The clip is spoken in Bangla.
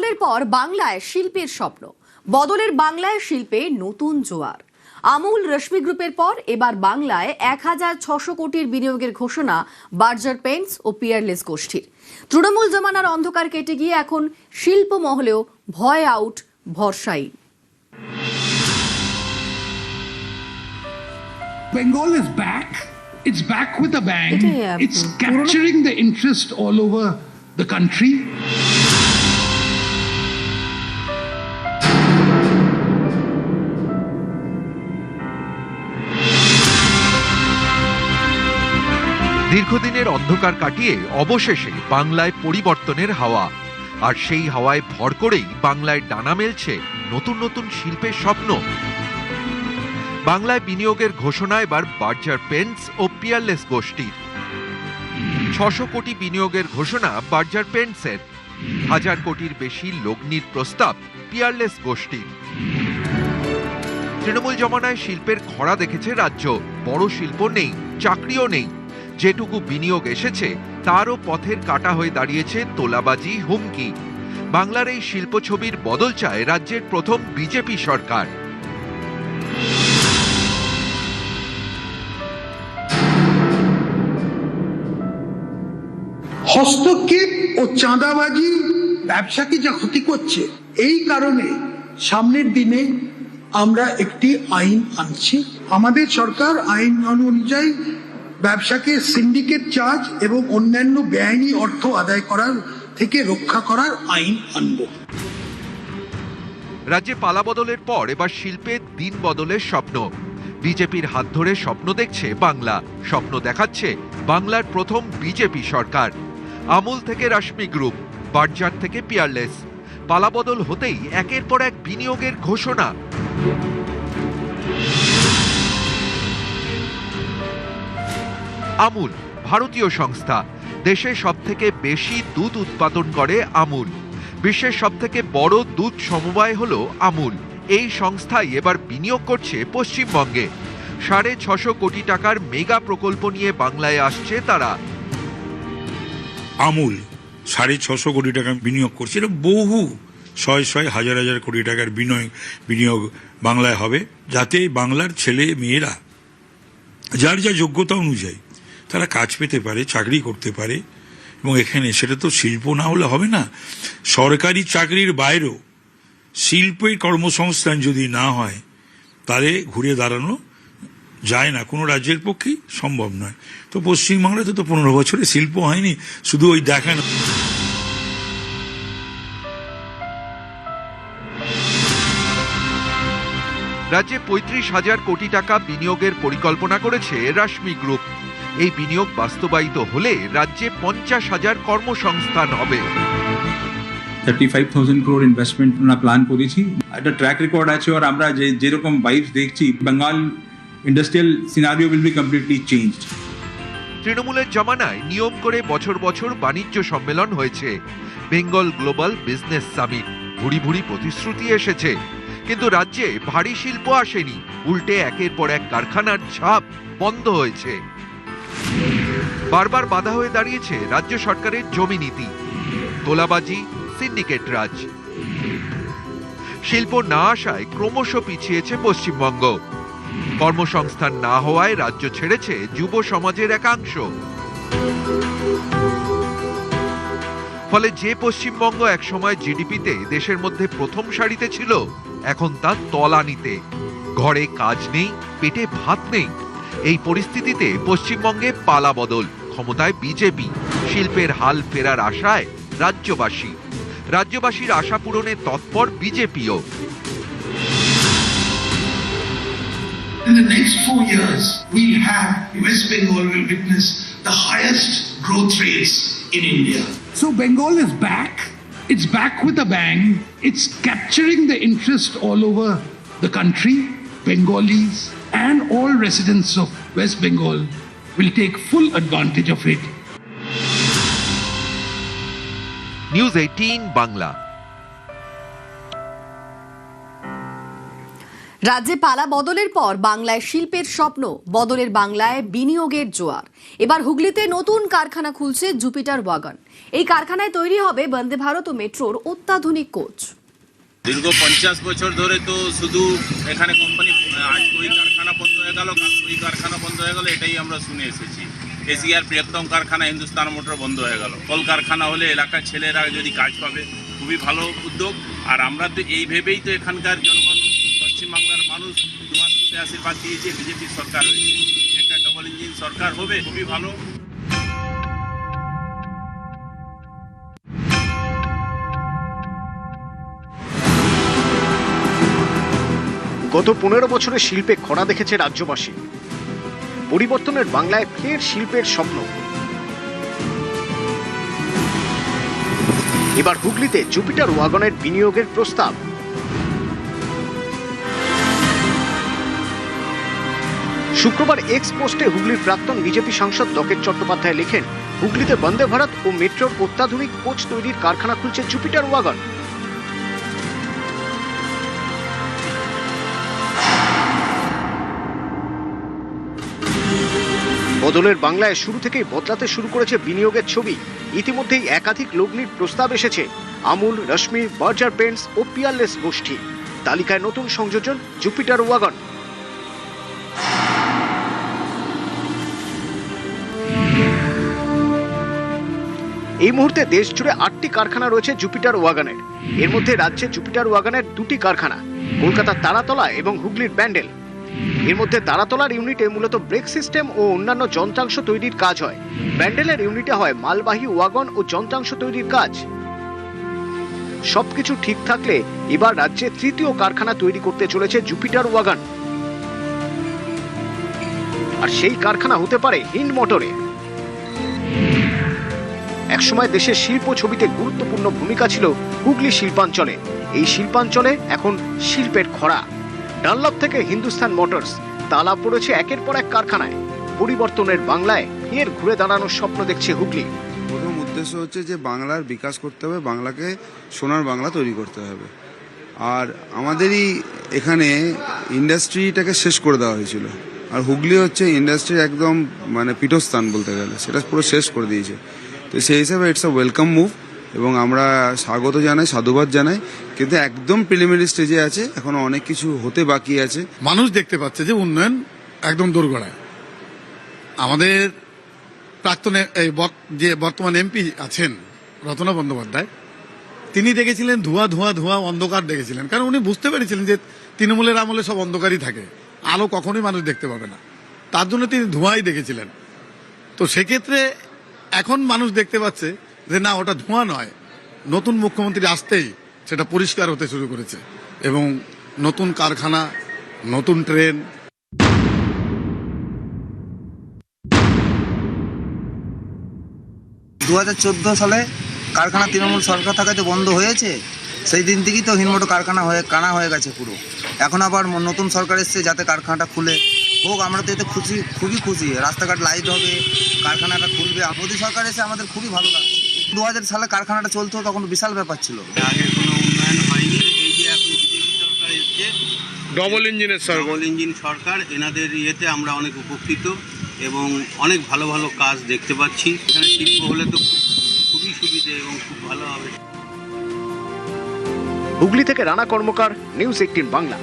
বদলের পর বাংলায় শিল্পের স্বপ্ন, বদলের বাংলায় শিল্পে নতুন জোয়ার। আমুল রশ্মি গ্রুপের পর এবার বাংলায় ১,৬০০ কোটির বিনিয়োগের ঘোষণা বার্জার পেইন্টস ও পিয়ারলেস গোষ্ঠীর। তৃণমূল জমানার অন্ধকার কেটে গিয়ে এখন শিল্প মহলেও ভয় out, ভরসাই। Bengal is back. It's back with a bang. It's capturing the interest all over the country. দীর্ঘদিনের অন্ধকার কাটিয়ে অবশেষে বাংলায় পরিবর্তনের হাওয়া, আর সেই হাওয়ায় ভর করেই বাংলায় ডানা মেলছে নতুন নতুন শিল্পের স্বপ্ন। বাংলায় বিনিয়োগের ঘোষণা এবার বার্জার পেইন্টস ও পিয়ারলেস গোষ্ঠীর। ৬০০ কোটি বিনিয়োগের ঘোষণা বার্জার পেইন্টসের, ১,০০০ কোটির বেশি লগ্নির প্রস্তাব পিয়ারলেস গোষ্ঠীর। তৃণমূল জমানায় শিল্পের খরা দেখেছে রাজ্য, বড় শিল্প নেই, চাকরিও নেই। যেটুকু বিনিয়োগ এসেছে তারও পথের কাটা হয়ে দাঁড়িয়েছে তোলাবাজি, হুমকি। বাংলার এই শিল্প ছবির বদল চায় রাজ্যের প্রথম বিজেপি সরকার। হস্তক্ষেপ ও চাঁদাবাজি ব্যবসাকে যা ক্ষতি করছে, এই কারণে সামনের দিনে আমরা একটি আইন আনছি। আমাদের সরকার আইন অনুযায়ী ব্যবসাকে সিন্ডিকেট চার্জ এবং অন্যান্য বেআইনি অর্থ আদায় করার থেকে রক্ষা করার আইন আনব। রাজ্যে পালা বদলের পর এবার শিল্পে দিন বদলের স্বপ্ন। বিজেপির হাত ধরে স্বপ্ন দেখছে বাংলা, স্বপ্ন দেখাচ্ছে বাংলার প্রথম বিজেপি সরকার। আমুল থেকে রশ্মি গ্রুপ, বার্জার থেকে পিয়ারলেস, পালা বদল হতেই একের পর এক বিনিয়োগের ঘোষণা। আমুল ভারতীয় সংস্থা, দেশে সবথেকে বেশি দুধ উৎপাদন করে আমুল। বিশ্বের সবথেকে বড় দুধ সমবায় হলো আমুল। এই সংস্থাই এবার বিনিয়োগ করছে পশ্চিমবঙ্গে। ৬৫০ কোটি টাকার মেগা প্রকল্প নিয়ে বাংলায় আসছে তারা। আমুল ৬৫০ কোটি টাকা বিনিয়োগ করছে। এটা বহু শয় হাজার হাজার কোটি টাকার বিনিয়োগ বাংলায় হবে, যাতে বাংলার ছেলে মেয়েরা যার যা যোগ্যতা অনুযায়ী তারা কাজ পেতে পারে, চাকরি করতে পারে। এবং এখানে সেটা তো শিল্প না হলে হবে না। সরকারি চাকরির বাইরেও শিল্পের কর্মসংস্থান যদি না হয়, তাহলে ঘুরে দাঁড়ানো যায় না, কোনো রাজ্যের পক্ষেই সম্ভব নয়। তো পশ্চিমবাংলাতে তো ১৫ বছরে শিল্প হয়নি, শুধু ওই দেখানো। রাজ্যে ৩৫,০০০ কোটি টাকা বিনিয়োগের পরিকল্পনা করেছে রশ্মি গ্রুপ। এই বিনিয়োগ বাস্তবায়িত হলে রাজ্যে ৫০,০০০ কর্মসংস্থান হবে। 35,000 crore ইনভেস্টমেন্ট আমরা প্ল্যান করেছি। একটা ট্র্যাক রেকর্ড আছে, আর আমরা যেরকম ভাইবস দেখছি, Bengal industrial scenario will be completely changed. তৃণমূলের জমানায় নিয়ম করে বছর বছর বাণিজ্য সম্মেলন হয়েছে, বেঙ্গল গ্লোবাল বিজনেস সামিট। ভুরি ভুরি প্রতিশ্রুতি এসেছে, কিন্তু রাজ্যে ভারী শিল্প আসেনি। উল্টে একের পর এক কারখানার ঝাঁপ বন্ধ হয়েছে। বারবার বাধা হয়ে দাঁড়িয়েছে রাজ্য সরকারের জমি নীতি, তোলাবাজি, সিন্ডিকেট রাজ। শিল্প না আসায় ক্রমশ পিছিয়েছে পশ্চিমবঙ্গ। কর্মসংস্থান না হওয়ায় রাজ্য ছেড়েছে যুব সমাজের একাংশ। ফলে যে পশ্চিমবঙ্গ একসময় জিডিপিতে দেশের মধ্যে প্রথম সারিতে ছিল, এখন তা তলানিতে। ঘরে কাজ নেই, পেটে ভাত নেই। এই পরিস্থিতিতে পশ্চিমবঙ্গে পালা বদল, ক্ষমতায় বিজেপি, শিল্পের হাল ফেরার আশায় রাজ্যবাসীর আশা পূরণে তৎপর বিজেপিও। In the next 4 years, we'll have West Bengal will witness the highest growth rates in India. So Bengal is back. It's back with a bang. It's capturing the interest all over the country. Bengalis and all residents of West Bengal will take full advantage of it. News 18 Bangla. রাজ্যে পালা বদলের পর বাংলায় শিল্পের স্বপ্ন, বদলের বাংলায় বিনিয়োগের জোয়ার। এবার হুগলিতে নতুন কারখানা খুলছে জুপিটার ওয়াগন। এই কারখানায় তৈরি হবে বন্দে ভারত ও মেট্রোর অত্যাধুনিক কোচ। দীর্ঘ 50 বছর ধরে তো শুধু এখানে কোম্পানি, আজ ওই কারখানা বন্ধ হয়ে গেল, কাল ওই কারখানা বন্ধ হয়ে গেল, এটাই আমরা শুনে এসেছি। এশিয়ার বৃহত্তম কারখানা হিন্দুস্তান মোটর বন্ধ হয়ে গেল। কল কারখানা হলে এলাকার ছেলেরা যদি কাজ পাবে, খুবই ভালো উদ্যোগ। আর আমরা তো এই ভেবেই তো এখানকার জনগণ, পশ্চিমবাংলার মানুষ দুয়ারে আশীর্বাদ দিয়েছে, বিজেপি সরকার হয়েছে, একটা ডবল ইঞ্জিন সরকার হবে, খুবই ভালো। গত 15 বছরে শিল্পে খরা দেখেছে রাজ্যবাসী। পরিবর্তনের বাংলায় ফের শিল্পের স্বপ্ন। এবার হুগলিতে জুপিটার ওয়াগনের বিনিয়োগের প্রস্তাব। শুক্রবার এক্স পোস্টে হুগলির প্রাক্তন বিজেপি সাংসদ লকেট চট্টোপাধ্যায় লেখেন, হুগলিতে বন্দে ভারত ও মেট্রোর অত্যাধুনিক কোচ তৈরির কারখানা খুলছে জুপিটার ওয়াগন। বদলের বাংলায় শুরু থেকেই বদলাতে শুরু করেছে বিনিয়োগের ছবি। ইতিমধ্যেই একাধিক লগ্নির প্রস্তাব এসেছে। আমুল, রশ্মি, বার্জার পেন্টস ও পিয়ারলেস গোষ্ঠী। তালিকায় নতুন সংযোজন জুপিটার ওয়াগন। এই মুহূর্তে দেশ জুড়ে 8টি কারখানা রয়েছে জুপিটার ওয়াগনের। এর মধ্যে রাজ্যে জুপিটার ওয়াগনের 2টি কারখানা, কলকাতার তারাতলা এবং হুগলির ব্যান্ডেল। এর মধ্যে তারাতলার ইউনিটে মূলত ব্রেক সিস্টেম ও অন্যান্য যন্ত্রাংশ তৈরির কাজ হয়। ব্যান্ডেলের ইউনিটে হয় মালবাহী ওয়াগন ও যন্ত্রাংশ তৈরির কাজ। সবকিছু ঠিক থাকলে এবার রাজ্যে 3য় কারখানা তৈরি করতে চলেছে জুপিটার ওয়াগন। আর সেই কারখানা হতে পারে হিন্ড মোটরে। একসময় দেশের শিল্প ছবিতে গুরুত্বপূর্ণ ভূমিকা ছিল হুগলি শিল্পাঞ্চলে। এই শিল্পাঞ্চলে এখন শিল্পের খরা। ডানলপ থেকে হিন্দুস্তান মোটরস, তালা পড়েছে একের পর এক কারখানায়। পরিবর্তনের বাংলায় ফের ঘুরে দাঁড়ানোর স্বপ্ন দেখছে হুগলি। প্রথম উদ্দেশ্য হচ্ছে যে বাংলার বিকাশ করতে হবে, বাংলাকে সোনার বাংলা তৈরি করতে হবে। আর আমাদেরই এখানে ইন্ডাস্ট্রিটাকে শেষ করে দেওয়া হয়েছিল, আর হুগলি হচ্ছে ইন্ডাস্ট্রির একদম পীঠস্থান বলতে গেলে, সেটা পুরো শেষ করে দিয়েছে। তো সেই হিসাবে ইটস আ ওয়েলকাম মুভ এবং আমরা স্বাগত জানাই, সাধুবাদ জানাই। কিন্তু একদম প্রিলিমিনারি স্টেজে আছে, এখনো অনেক কিছু হতে বাকি আছে। মানুষ দেখতে পাচ্ছে যে উন্নয়ন একদম দোরগোড়ায়। আমাদের প্রাক্তন যে বর্তমান এমপি আছেন রতনা বন্দ্যোপাধ্যায়, তিনি দেখেছিলেন ধোঁয়া ধোঁয়া ধোঁয়া, অন্ধকার দেখেছিলেন। কারণ উনি বুঝতে পেরেছিলেন যে তৃণমূলের আমলে সব অন্ধকারই থাকে, আলো কখনোই মানুষ দেখতে পাবে না। তার জন্য তিনি ধোঁয়াই দেখেছিলেন। তো সেক্ষেত্রে এখন মানুষ দেখতে পাচ্ছে যে না, ওটা ধোঁয়া নয়, নতুন মুখ্যমন্ত্রী আসতেই সেটা পরিষ্কার হতে শুরু করেছে এবং নতুন কারখানা, নতুন ট্রেন। 2014 সালে কারখানা তৃণমূল সরকার থাকাতে বন্ধ হয়েছে। সেই দিন থেকেই তো হিনমোটো কারখানা কানা হয়ে গেছে পুরো। এখন আবার নতুন সরকার এসছে যাতে কারখানাটা খুলে হোক। আমরা তো এতে খুশি, খুবই খুশি। রাস্তাঘাট লাইট হবে, কারখানাটা খুলবে। মোদী সরকার এসে আমাদের খুবই ভালো লাগছে। 2000 সালে কারখানাটা চলতো, তখন বিশাল ব্যাপার ছিল। আগে কোনো উন্নয়ন হয়নি। এই যে এখন বিজেপি সরকার এসছে, ডবল ইঞ্জিন সরকার, এনাদের ইয়েতে আমরা অনেক উপকৃত এবং অনেক ভালো ভালো কাজ দেখতে পাচ্ছি। এখানে শিল্প হলে তো খুবই সুবিধে এবং খুব ভালো হবে। হুগলি থেকে রানা কর্মকার, নিউজ 18 বাংলা।